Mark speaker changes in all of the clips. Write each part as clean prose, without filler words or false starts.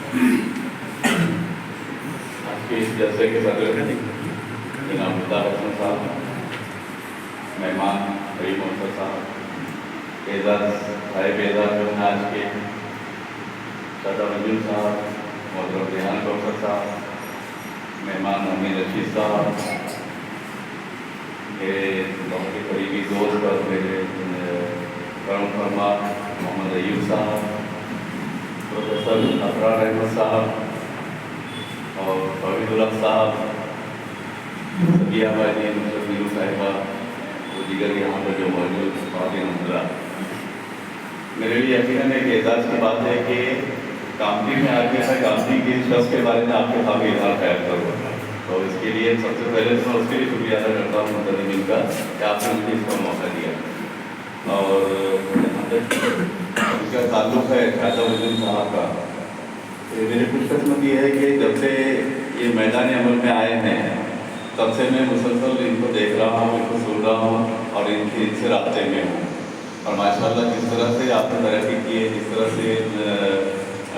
Speaker 1: آپ کے اس جلسے کے صدر جناب مختار حسن صاحب، مہمان کریم محمد صاحب، اعزاز صاحب اعزاز جو ہیں آج کے صدر منجن صاحب، محترم ریحان کوثر صاحب، مہمان امین رشید صاحب، میرے بہت ہی قریبی دوست اور میرے کرم فرما محمد ایوب صاحب، پروفیسر ابرار احمد صاحب اور توحید الحق صاحب، سبیہ بھائی، نصرت نیرو صاحبہ، وہ دیگر یہاں پر جو موجود خواتین حضرات، میرے لیے یقیناً ایک اعزاز کی بات ہے کہ کامتی میں آ کے میں کامتی کے شخص کے بارے میں آپ کے سامنے اظہار خیال کروں، تو اس کے لیے سب سے پہلے تو میں اس کے لیے شکریہ ادا کرتا ہوں منتظمین کا کہ آپ نے مجھے اس کا موقع دیا۔ اور جہاں تک اس کا تعلق ہے خواجہ مجن صاحب کا، میری خوش قسمتی ہے کہ جب سے یہ میدان عمل میں آئے ہیں تب سے میں مسلسل ان کو دیکھ رہا ہوں، ان کو سن رہا ہوں اور ان سے رابطے میں ہوں، اور ماشاءاللہ جس طرح سے آپ نے ترقی کی ہے، جس طرح سے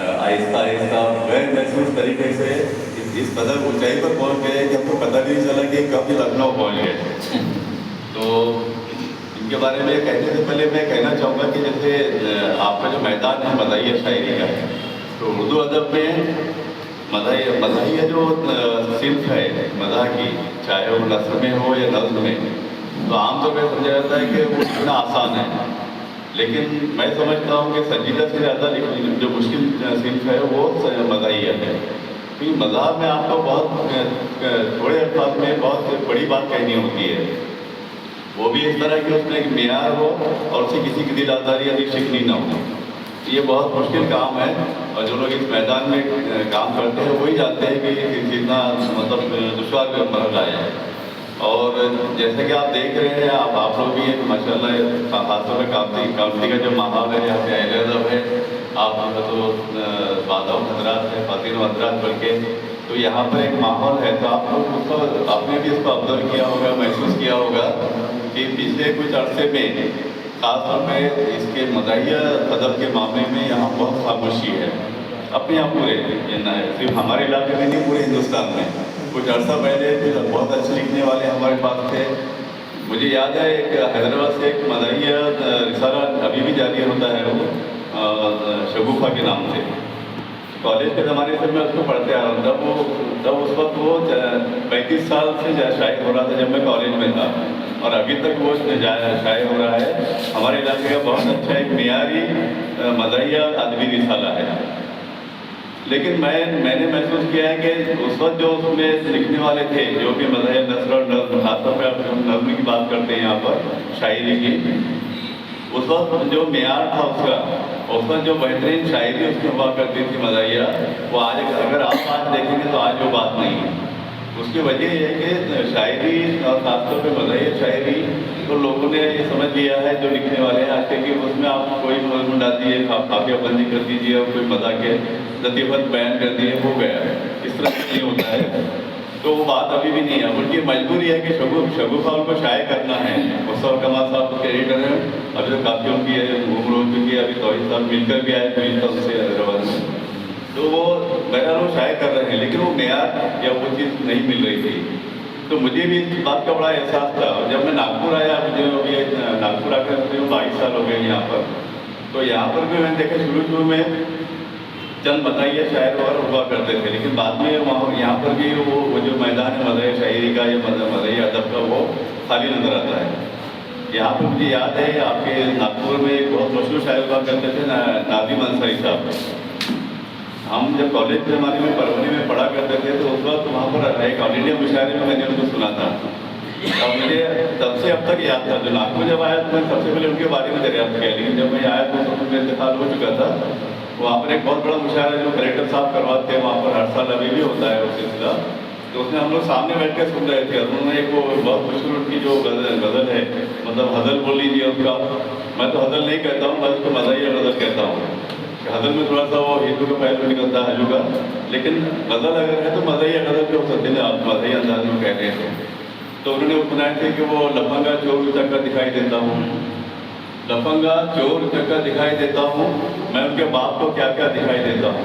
Speaker 1: آہستہ آہستہ غیر محسوس طریقے سے اس قدر اونچائی پر پہنچ گئے کہ ہم کو پتہ بھی نہیں چلا کہ کب یہ لکھنؤ پہنچ گئے۔ تو ان کے بارے میں کہنے سے پہلے میں کہنا چاہوں گا کہ جیسے آپ کا جو میدان ہے مداحیہ شاعری کا ہے، تو اردو ادب میں مداحیہ جو صنف ہے مداح کی، چاہے وہ نثر میں ہو یا نظم میں، تو عام طور پہ سمجھا جاتا ہے کہ وہ لکھنا آسان ہے، لیکن میں سمجھتا ہوں کہ سنجیدہ سے زیادہ جو مشکل صنف ہے وہ مداحیہ ہے، کیونکہ مداح میں آپ کو بہت تھوڑے الفاظ میں بہت بڑی بات کہنی ہوتی ہے، وہ بھی اس طرح کہ اس میں ایک معیار ہو اور اسے کسی کی دل آزاری یا دل شکنی نہ ہو۔ یہ بہت مشکل کام ہے، اور جو لوگ اس میدان میں کام کرتے ہیں وہی جانتے ہیں کہ یہ کتنا مطلب دشوار مرحلہ ہے۔ اور جیسے کہ آپ دیکھ رہے ہیں، آپ لوگ بھی ماشاء اللہ خاص طور پہ کامتی کا جو ماحول ہے، یہاں پہ اہل ادب ہے، آپ تو وادہ حضرات ہیں، خواتین حضرات، بلکہ تو یہاں پر ایک ماحول ہے، تو آپ لوگ اس کو آپ نے بھی اس کو آبزرو کیا ہوگا، محسوس کیا ہوگا کہ پچھلے کچھ عرصے میں خاص طور پہ اس کے مداحیہ ادب کے معاملے میں یہاں بہت خاموشی ہے، اپنے یہاں پورے صرف ہمارے علاقے میں نہیں، پورے ہندوستان میں۔ کچھ عرصہ پہلے کچھ بہت اچھے لکھنے والے ہمارے پاس تھے، مجھے یاد ہے ایک حیدرآباد سے ایک مداحیہ رسالہ ابھی بھی جاری ہوتا ہے، وہ شگوفہ کے نام سے، کالج کے زمانے سے میں اس کو پڑھتے آ رہا ہوں، تب اس وقت وہ 35 سال سے شائع ہو رہا تھا جب میں کالج میں تھا، اور ابھی تک وہ شائع ہو رہا ہے۔ ہمارے علاقے کا بہت اچھا ایک معیاری مداحیہ ادبی رسالہ ہے، لیکن میں نے محسوس کیا ہے کہ اس وقت جو اس میں لکھنے والے تھے، جو بھی مداحیہ نثر اور نظم، خاص طور پہ ہم نظم کی بات کرتے ہیں یہاں پر، شاعری کی، اس وقت جو معیار تھا اس کا، اس وقت جو بہترین شاعری اس میں ہوا کرتی تھی مداحیہ، وہ آج اگر آپ آج دیکھیں گے تو آج وہ بات نہیں ہے۔ اس کی وجہ یہ ہے کہ شاعری اور خاص طور پہ مداحیہ شاعری تو لوگوں نے یہ سمجھ لیا ہے، جو لکھنے والے ہیں آج کے، کہ اس میں آپ کوئی مضمون ڈال دیجیے، خافیہ بندی کر دیجیے اور کوئی مداح کے لطیفت بیان کر دیے، ہو گیا، اس طرح سے نہیں ہوتا ہے۔ تو وہ بات ابھی بھی نہیں ہے، بلکہ مجبوری ہے کہ شگوفہ ان کو شائع کرنا ہے۔ مصطفیٰ کمال صاحب کے ایڈیٹر ہیں، ابھی تو کافی ان کی عمر ہو چکی ہے، ابھی توحید صاحب مل کر بھی آئے پولیس صاحب سے حیدرآباد میں، تو وہ بہرحال وہ شائع کر رہے ہیں، لیکن وہ معیار یا وہ چیز نہیں مل رہی تھی۔ تو مجھے بھی اس بات کا بڑا احساس تھا، جب میں ناگپور آیا، مجھے ابھی ناگپور آ کر 22 سال ہو گئے یہاں پر، تو یہاں پر بھی میں نے دیکھا شروع میں چند مداحیہ شاعر اور ہوا کرتے تھے، لیکن بعد میں وہاں یہاں پر بھی وہ جو میدان ہے مداحیہ شاعری کا یا مداحیہ ادب کا، وہ خالی نظر آتا ہے۔ یہاں پہ مجھے یاد ہے آپ کے ناگپور میں ایک بہت مشہور شاعر ہوا کرتے تھے، ناظم انصاری صاحب۔ ہم جب کالج کے زمانے میں پرونی میں پڑھا کرتے تھے تو اس وقت وہاں پر ایک آل انڈیا مشاعرے میں نے ان کو سنا تھا، اور مجھے تب سے اب تک یاد تھا۔ جو ناگپور جب آیا تو میں سب سے پہلے ان کے بارے میں دریافت کیا، لیکن جب میں آیا تو میرا انتقال ہو چکا تھا۔ وہاں پر ایک بہت بڑا مشاعرہ جو کلیکٹر صاحب کرواتے ہیں وہاں پر، ہر سال ابھی بھی ہوتا ہے وہ سلسلہ، تو اس میں ہم لوگ سامنے بیٹھ کے سن رہے تھے، اور انہوں نے ایک وہ بہت مشہور ان کی جو غزل ہے، مطلب غزل بول لیجیے اس کا، میں تو غزل نہیں کہتا ہوں، میں اس کو مداحیہ غزل کہتا ہوں، کہ غزل میں تھوڑا سا وہ ہندو کا پہلو نکلتا ہے، ہجو کا، لیکن غزل اگر ہے تو مداحیہ غزل بھی ہو سکتے ہیں، آپ مداحیہ انداز میں کہہ رہے ہیں۔ تو انہوں نے وہ سنائے تھے کہ وہ لفنگا چور چکا دکھائی دیتا ہوں، لفنگا چور چکا دکھائی دیتا ہوں، میں ان کے باپ کو کیا کیا دکھائی دیتا ہوں۔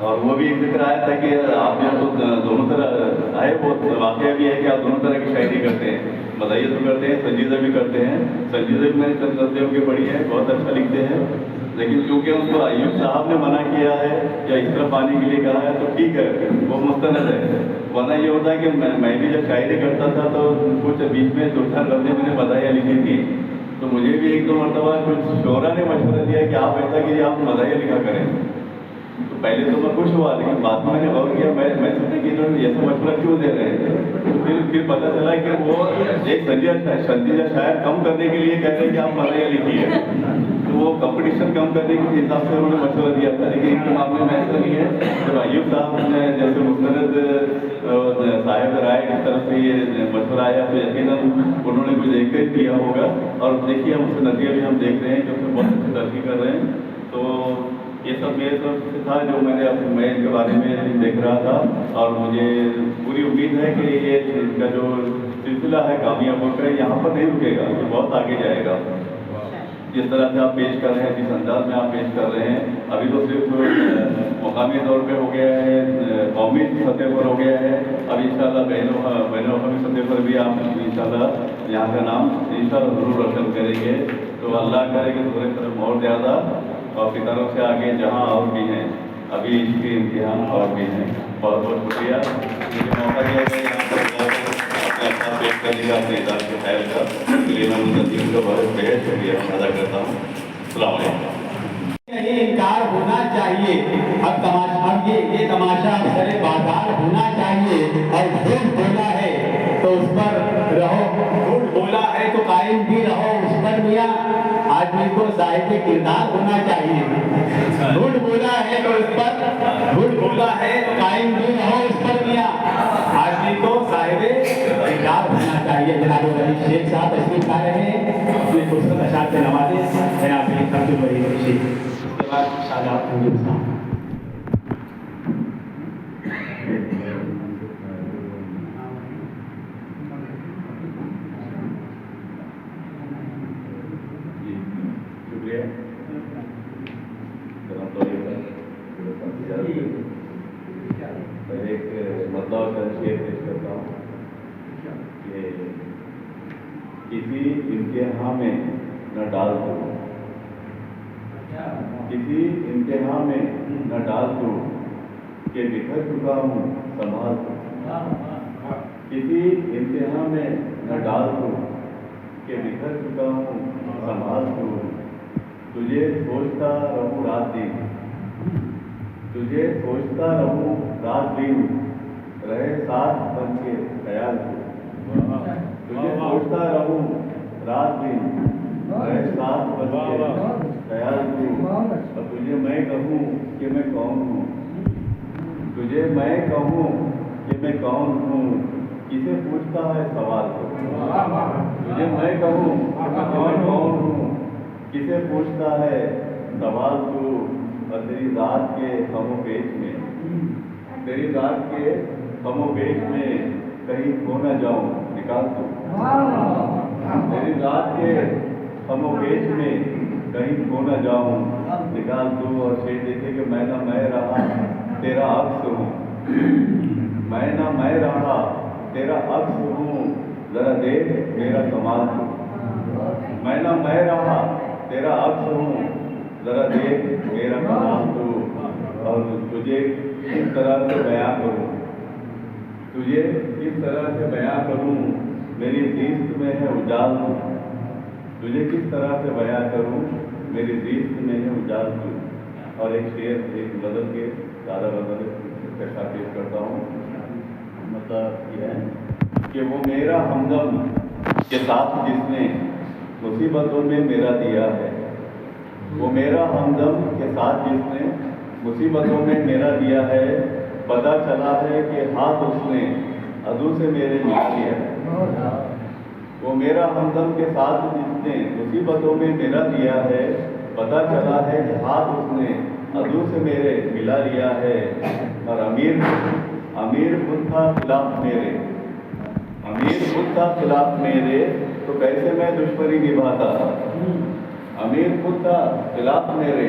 Speaker 1: اور وہ بھی ایک ذکر آیا تھا کہ آپ جو تو دونوں طرح آئے، وہ واقعہ بھی ہے کہ آپ دونوں طرح کی شاعری کرتے ہیں، مدحیہ تو کرتے ہیں، سنجیدہ بھی کرتے ہیں۔ سنجیدہ بھی میں نے چند غزلیں کی پڑھی ہیں، بہت اچھا لکھتے ہیں، لیکن چونکہ ان کو ایوب صاحب نے منع کیا ہے یا اس طرف آنے کے لیے کہا ہے تو ٹھیک ہے، وہ مستند ہے۔ ورنہ یہ ہوتا ہے کہ میں بھی جب شاعری کرتا تھا تو کچھ بیچ میں 2-4 غزلیں میں نے مدحیہ لکھی تھی، تو مجھے بھی 1-2 مرتبہ کچھ شعراء نے مشورہ دیا کہ آپ ایسا کیجیے، آپ مدحیہ لکھا کریں۔ تو پہلے تو میں خوش ہوا، لیکن بعد میں نے غور کیا، میں سوچا کہ انہوں نے ایسا مشورہ کیوں دے رہے ہیں؟ تو پھر پتہ چلا کہ وہ ایک سنجیدہ شاعر کم کرنے کے لیے کہتے ہیں کہ آپ مدحیہ لکھیے، تو وہ کمپٹیشن کم کرنے کے حساب سے انہوں نے مشورہ دیا تھا۔ لیکن ان کے معاملے میں ایسا نہیں ہے۔ جب ایوب صاحب نے جیسے مستند صاحب رائے کی طرف سے یہ مشورہ آیا تو یقیناً انہوں نے کچھ ایک کیا ہوگا، اور دیکھیے ہم اس کا نتیجہ بھی ہم دیکھ رہے ہیں کہ اس میں بہت اچھی ترقی کر رہے ہیں۔ تو یہ سب میرے طرف سے تھا جو میں ان کے بارے میں دیکھ رہا تھا، اور مجھے پوری امید ہے کہ یہ ان کا جو سلسلہ ہے کامیاب ہو کر یہاں پر نہیں رکے گا، یہ بہت آگے جائے گا۔ جس طرح سے آپ پیش کر رہے ہیں، جس انداز میں آپ پیش کر رہے ہیں، ابھی تو صرف مقامی طور پہ ہو گیا ہے، قومی سطح پر ہو گیا ہے، اب انشاءاللہ بین الاقوامی سطح پر بھی آپ انشاءاللہ یہاں کا نام انشاءاللہ ضرور روشن کریں گے۔ تو اللہ کرے کہ تھوڑے طرف اور زیادہ، اور کی طرف سے آگے جہاں اور بھی ہیں، ابھی اس کے امتحان اور بھی ہیں۔ بہت بہت شکریہ، مجھے موقع دیا گیا یہاں پر اپنے اپنا پیش کرنے کا، اپنے ادارے کے خیال کا، اس لیے میں منتظم کا بہت بہت شکریہ ادا کرتا ہوں۔ السلام علیکم۔
Speaker 2: یہ انکار ہونا چاہیے، اب یہ تماشا سر بازار ہونا چاہیے، اور جھوٹ بولا ہے تو اس پر رہو، جھوٹ بولا ہے تو قائم بھی رہو اس پر میاں۔ آدمی کو صاحب کردار ہونا چاہیے، جھوٹ بولا ہے تو اس پر، جھوٹ بولا ہے تو قائم بھی رہو اس پر میاں، آدمی کو صاحب کردار ہونا چاہیے۔ جناب رئیس شیخ صاحب تشریف لا رہے ہیں، اپنے خوبصورت اشعار سے نوازے جناب عبد الوہید شیخ، اس کے بعد شاداب حمید صاحب۔
Speaker 1: میں ایک مطلب کا شعر پیش کرتا ہوں کہ کسی امتحان میں نہ ڈال دو، کسی امتحان میں نہ ڈال دو کہ بکھر چکا ہوں سنبھال دو، کسی امتحان میں نہ ڈال دو کہ بکھر چکا ہوں سنبھال دو، تجھے سوچتا رہوں رات دن، تجھے سوچتا رہوں رات دن، رہے ساتھ بن کے خیال کو، تجھے سوچتا رہوں رات دن، رہے ساتھ بن کے خیال کو، اور تجھے میں کہوں کہ میں کون ہوں، تجھے میں کہوں کہ میں کون ہوں، کسے پوچھتا ہے سوال کو، تجھے میں کہوں کہ میں کون ہوں، کسے پوچھتا ہے سوال کو، اور تیری ذات کے غم و پیش میں، تیری ذات کے غم و پیش میں کہیں کھو نہ جاؤں نکال دو، تیری ذات کے غم و پیش میں کہیں کھو نہ جاؤں نکال دو۔ اور شعر دیکھے کہ میں نہ میں رہا تیرا عکس ہوں، میں نہ میں رہا تیرا عکس ہوں، ذرا دیکھ میرا کمال تو، میں نہ میں رہا تیرا عکس ہوں، ذرا دیکھ میرا کمال تو، اور تجھے کس طرح سے بیان کروں، تجھے کس طرح سے بیان کروں، میری زیست میں ہے اجال تو، تجھے کس طرح سے بیان کروں، میری زیست میں ہے اجال تو۔ اور ایک شعر، ایک غزل کے زیادہ غزل کے ساتھ پیش کرتا ہوں۔ مطلب یہ ہے کہ وہ میرا ہمدم کے ساتھ جس نے مصیبتوں میں میرا دیا ہے، وہ میرا ہمدم کے ساتھ جس نے مصیبتوں میں میرا دیا ہے، پتہ چلا ہے کہ ہاتھ اس نے عدو سے میرے ملا لیا ہے، وہ میرا ہمدم کے ساتھ جس نے مصیبتوں میں میرا دیا ہے، پتہ چلا ہے کہ ہاتھ اس نے عدو سے میرے ملا لیا ہے، اور امیر خود تھا خلاف میرے، امیر خود تھا خلاف میرے، تو کیسے میں دشمنی نبھاتا، امیر خود تھا خلاف میرے،